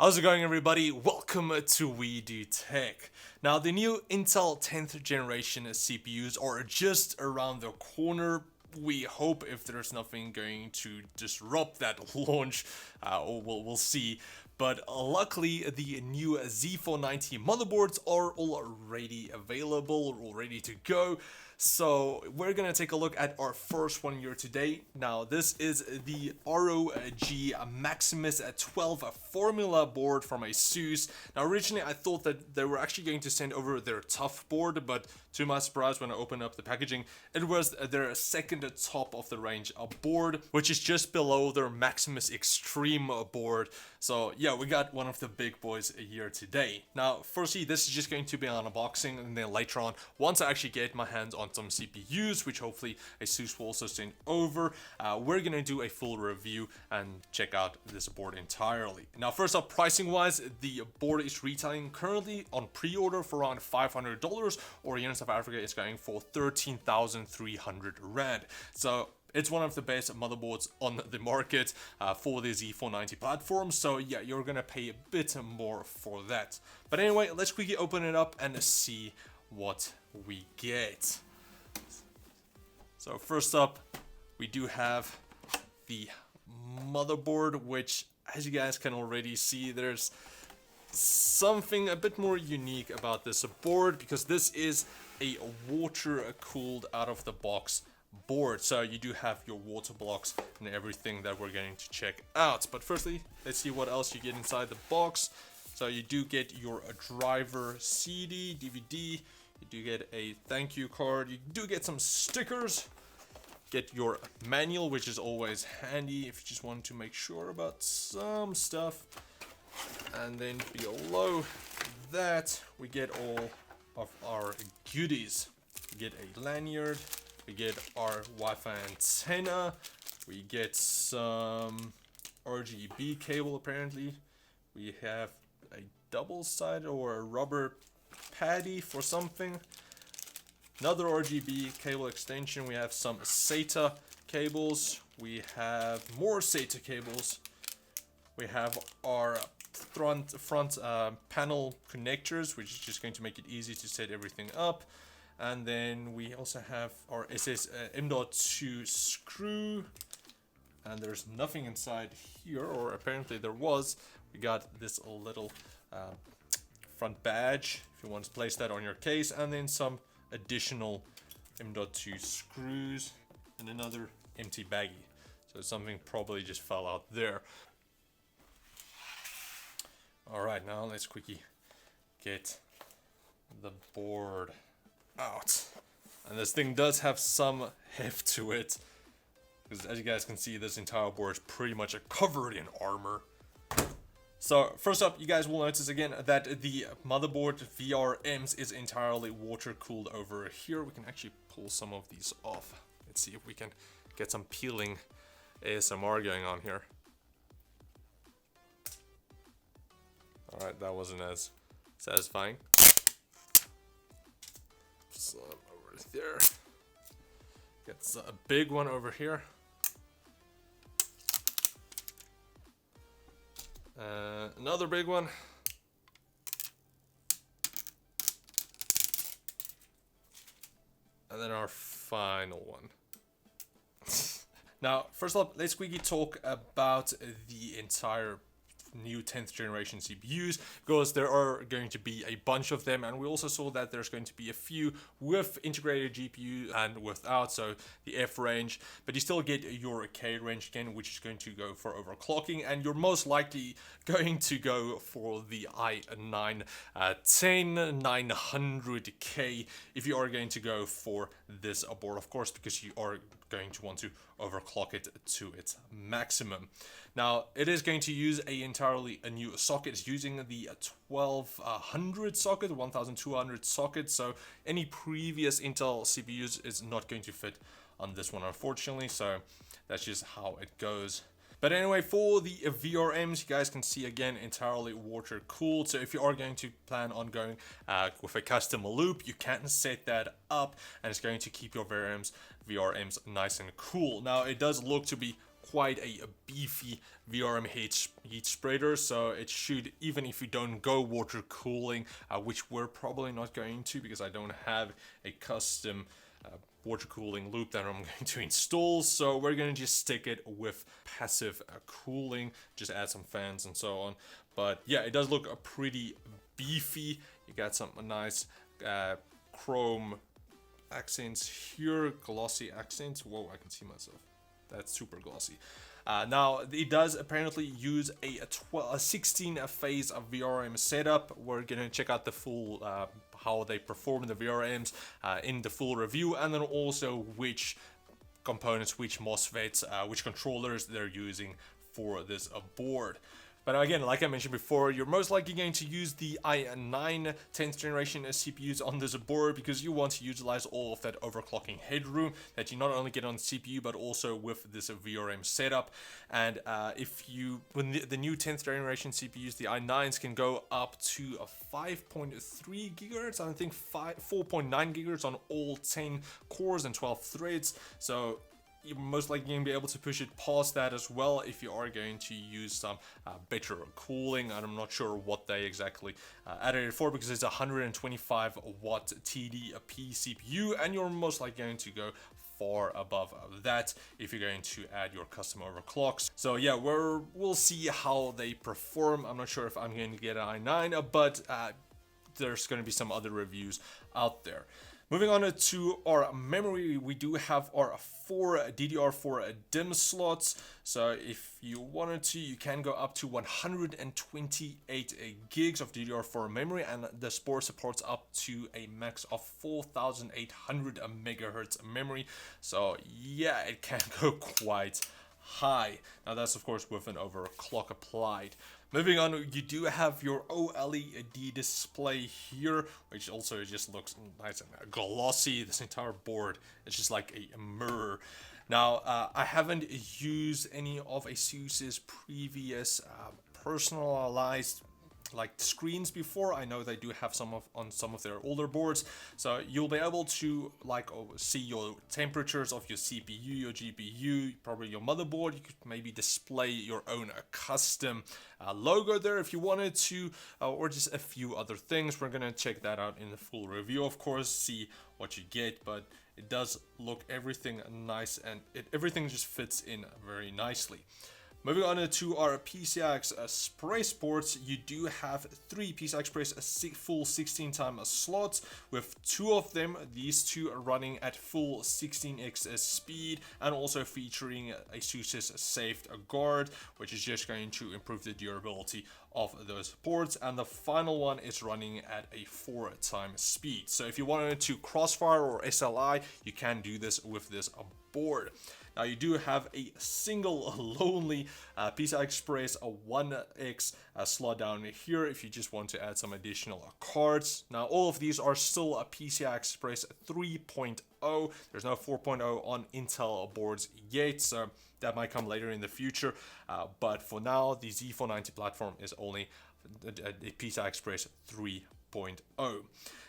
How's it going, everybody? Welcome to We Do Tech. Now, the new Intel 10th generation CPUs are just around the corner. We hope if there's nothing going to disrupt that launch, we'll see. But luckily, the new Z490 motherboards are already available, all ready to go. So we're gonna take a look at our first one here today. Now this is the ROG Maximus XII formula board from Asus. Now originally I thought that they were actually going to send over their tough board, but to my surprise when I opened up the packaging, it was their second top of the range board, which is just below their Maximus Extreme board. So yeah, we got one of the big boys here today. Now firstly, this is just going to be an unboxing, and then later on, once I actually get my hands on some CPUs, which hopefully Asus will also send over, we're gonna do a full review and check out this board entirely. Now first up, pricing wise, the board is retailing currently on pre-order for around $500, or here in South Africa it's going for 13,300 Rand. So it's one of the best motherboards on the market for the Z490 platform. So yeah, you're gonna pay a bit more for that. But anyway, let's quickly open it up and see what we get. So first up, we do have the motherboard, which, as you guys can already see, there's something a bit more unique about this board, because this is a water-cooled out-of-the-box board. So you do have your water blocks and everything that we're going to check out. But firstly, let's see what else you get inside the box. So you do get your driver CD, DVD. You do get a thank you card. You do get some stickers. Get your manual, which is always handy if you just want to make sure about some stuff. And then below that, we get all of our goodies. We get a lanyard. We get our Wi-Fi antenna. We get some RGB cable apparently. We have a double-sided or a rubber paddy for something. Another RGB cable extension. We have some SATA cables. We have more SATA cables. We have our front panel connectors, which is just going to make it easy to set everything up. And then we also have our M.2 screw. And there's nothing inside here, or apparently there was. We got this little front badge if you want to place that on your case, and then some additional M.2 screws and another empty baggie. So something probably just fell out there. Alright, now let's quickly get the board out. And this thing does have some heft to it, because as you guys can see, this entire board is pretty much covered in armor. So first up, you guys will notice again that the motherboard VRMs is entirely water cooled over here. We can actually pull some of these off. Let's see if we can get some peeling ASMR going on here. Alright, that wasn't as satisfying. Some over there. Gets a big one over here. Another big one. And then our final one. Now, first up, let's quickly talk about the entire new 10th generation CPUs, because there are going to be a bunch of them, and we also saw that there's going to be a few with integrated GPU and without, so the F range, but you still get your K range again, which is going to go for overclocking, and you're most likely going to go for the i9 10900K if you are going to go for this board, of course, because you are going to want to overclock it to its maximum. Now, it is going to use a new socket. It's using the 1200 socket, 1200 socket, so any previous Intel CPUs is not going to fit on this one, unfortunately, so that's just how it goes. But anyway, for the VRMs, you guys can see again, entirely water cooled. So if you are going to plan on going with a custom loop, you can set that up, and it's going to keep your VRMs nice and cool. Now, it does look to be quite a beefy VRM heat spreader, so it should, even if you don't go water cooling, which we're probably not going to because I don't have a custom water cooling loop that I'm going to install, so we're going to just stick it with passive cooling, just add some fans and so on. But yeah, it does look pretty beefy. You got some nice chrome accents here, glossy accents. Whoa, I can see myself. That's super glossy. Now, it does apparently use a 16 phase of VRM setup. We're going to check out the full how they perform the VRMs in the full review, and then also which components, which MOSFETs, which controllers they're using for this board. But again, like I mentioned before, you're most likely going to use the i9 10th generation CPUs on this board because you want to utilize all of that overclocking headroom that you not only get on the CPU but also with this VRM setup. And when the new 10th generation CPUs, the i9s can go up to a 5.3 gigahertz, I think 4.9 gigahertz on all 10 cores and 12 threads. So you're most likely going to be able to push it past that as well if you are going to use some better cooling. And I'm not sure what they exactly added it for because it's a 125 watt TDP CPU, and you're most likely going to go far above that if you're going to add your custom overclocks. So yeah, we'll see how they perform. I'm not sure if I'm going to get an i9, but there's going to be some other reviews out there. Moving on to our memory, we do have our 4 DDR4 DIMM slots. So if you wanted to, you can go up to 128 gigs of DDR4 memory, and this board supports up to a max of 4,800 megahertz memory. So yeah, it can go quite high. Now that's of course with an overclock applied. Moving on, you do have your OLED display here, which also just looks nice and glossy. This entire board is just like a mirror. Now, I haven't used any of Asus's previous personalized screens before. I know they do have on some of their older boards, so you'll be able to see your temperatures of your CPU, your GPU, probably your motherboard. You could maybe display your own custom logo there if you wanted to, or just a few other things. We're gonna check that out in the full review, of course, see what you get, but it does look everything nice, and everything just fits in very nicely. Moving on to our PCI Express ports, you do have 3 PCI Express full 16-time slots, with 2 of them, these 2 are running at full 16x speed, and also featuring Asus's Safed Guard, which is just going to improve the durability of those ports, and the final one is running at a 4-time speed. So if you wanted to crossfire or SLI, you can do this with this board. Now you do have a single lonely PCI Express 1X slot down here if you just want to add some additional cards. Now all of these are still a PCI Express 3.0. There's no 4.0 on Intel boards yet, so that might come later in the future. But for now, the Z490 platform is only a PCI Express 3.0.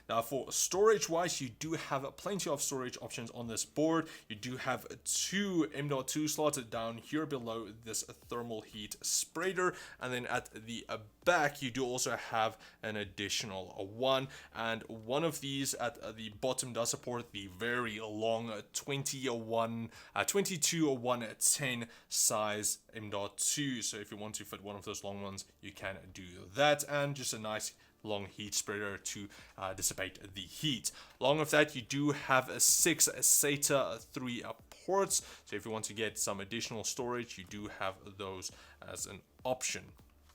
Now for storage wise, you do have plenty of storage options on this board. You do have 2 M.2 slots down here below this thermal heat spreader, and then at the back you do also have an additional one, and one of these at the bottom does support the very long 22/110 size M.2. So if you want to fit one of those long ones, you can do that, and just a nice long heat spreader to dissipate the heat. Along with that, you do have 6 SATA 3 ports, so if you want to get some additional storage, you do have those as an option.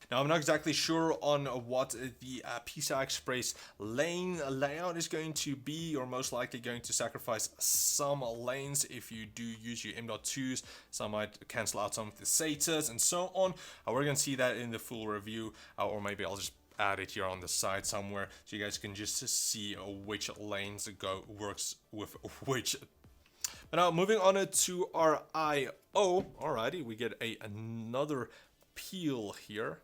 Now, I'm not exactly sure on what the PCI Express lane layout is going to be. You're most likely going to sacrifice some lanes if you do use your M.2s. Some might cancel out some of the SATAs and so on. We're going to see that in the full review, or maybe I'll just add it here on the side somewhere so you guys can just see which lanes works with which. But now moving on to our I/O. Alrighty, we get another peel here.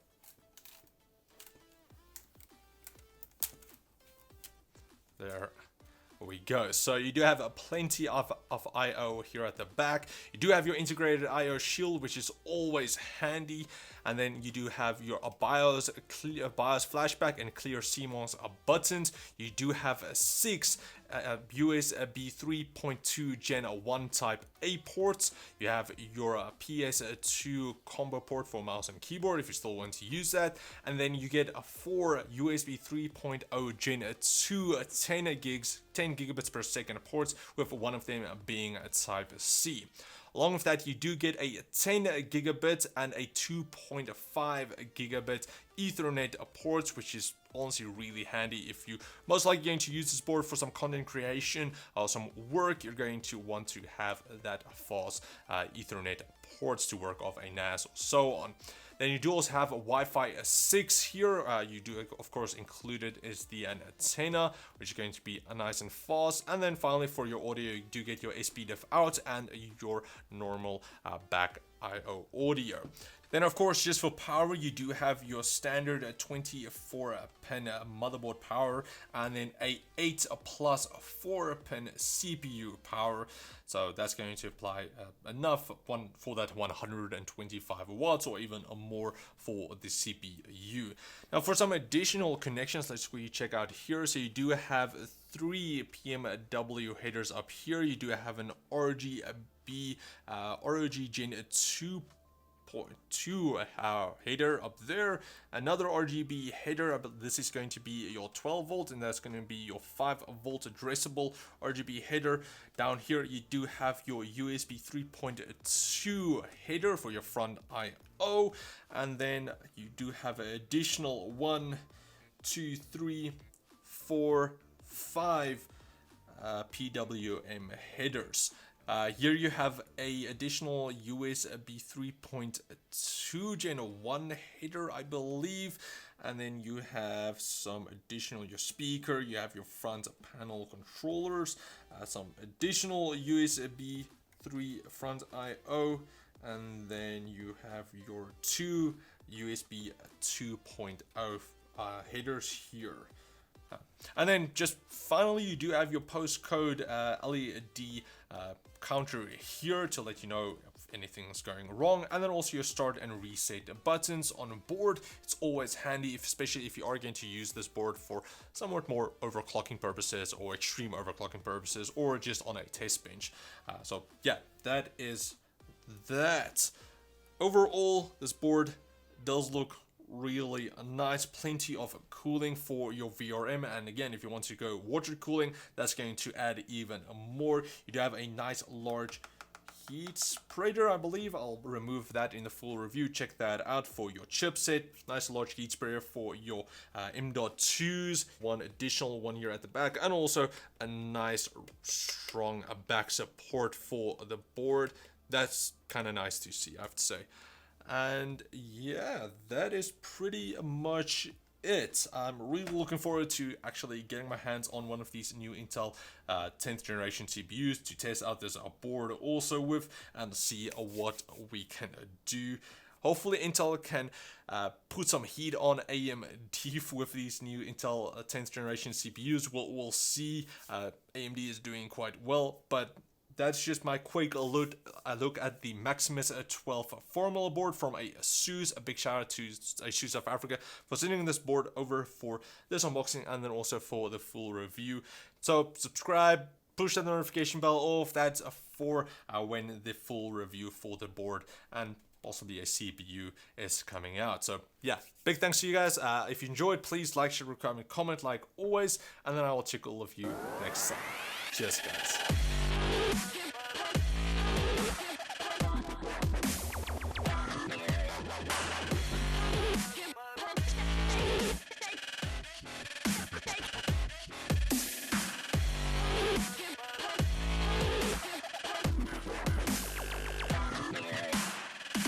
There we go. So you do have plenty of of I/O here at the back. You do have your integrated I/O shield, which is always handy, and then you do have your BIOS flashback and clear CMOS buttons. You do have 6 USB 3.2 Gen 1 Type A ports. You have your PS2 combo port for mouse and keyboard if you still want to use that, and then you get 4 USB 3.0 Gen 2 10 gigabits per second ports, with one of them being Type C. Along with that, you do get a 10 gigabit and a 2.5 gigabit Ethernet ports, which is honestly really handy if you most likely going to use this board for some content creation or some work. You're going to want to have that fast Ethernet ports to work off a NAS or so on. Then you do also have a Wi-Fi 6 here. You do, of course, included is the antenna, which is going to be nice and fast. And then finally, for your audio, you do get your SPDIF out and your normal back I/O audio. Then, of course, just for power, you do have your standard 24-pin motherboard power, and then a 8 plus 4-pin CPU power. So that's going to apply enough for that 125 watts or even more for the CPU. Now, for some additional connections, let's quickly check out here. So you do have 3 PMW headers up here. You do have an RGB ROG Gen 2.2 header up there, another RGB header. This is going to be your 12 volt, and that's going to be your 5 volt addressable RGB header. Down here you do have your USB 3.2 header for your front I/O, and then you do have an additional 1, 2, 3, 4, 5 PWM headers. Here you have a additional USB 3.2 Gen 1 header, I believe, and then you have some additional your speaker, you have your front panel controllers, some additional USB 3 front I/O, and then you have your 2 USB 2.0 headers here. And then just finally, you do have your postcode LED counter here to let you know if anything's going wrong, and then also your start and reset buttons on board. It's always handy, especially if you are going to use this board for somewhat more overclocking purposes or extreme overclocking purposes, or just on a test bench. So yeah, that is that. Overall, this board does look really nice, plenty of cooling for your VRM, and again, if you want to go water cooling, that's going to add even more. You do have a nice large heat spreader, I believe. I'll remove that in the full review. Check that out for your chipset. Nice large heat spreader for your M.2s, one additional one here at the back, and also a nice strong back support for the board. That's kind of nice to see, I have to say. And yeah, that is pretty much it. I'm really looking forward to actually getting my hands on one of these new Intel 10th generation CPUs to test out this board also with, and see what we can do. Hopefully Intel can put some heat on AMD with these new Intel 10th generation CPUs. We'll see. AMD is doing quite well, but that's just my quick look at the Maximus XII formula board from Asus. A big shout out to Asus South Africa for sending this board over for this unboxing and then also for the full review. So subscribe, push that notification bell off. That's for when the full review for the board and possibly a CPU is coming out. So yeah, big thanks to you guys. If you enjoyed, please like, share, comment like always, and then I will check all of you next time. Cheers, guys.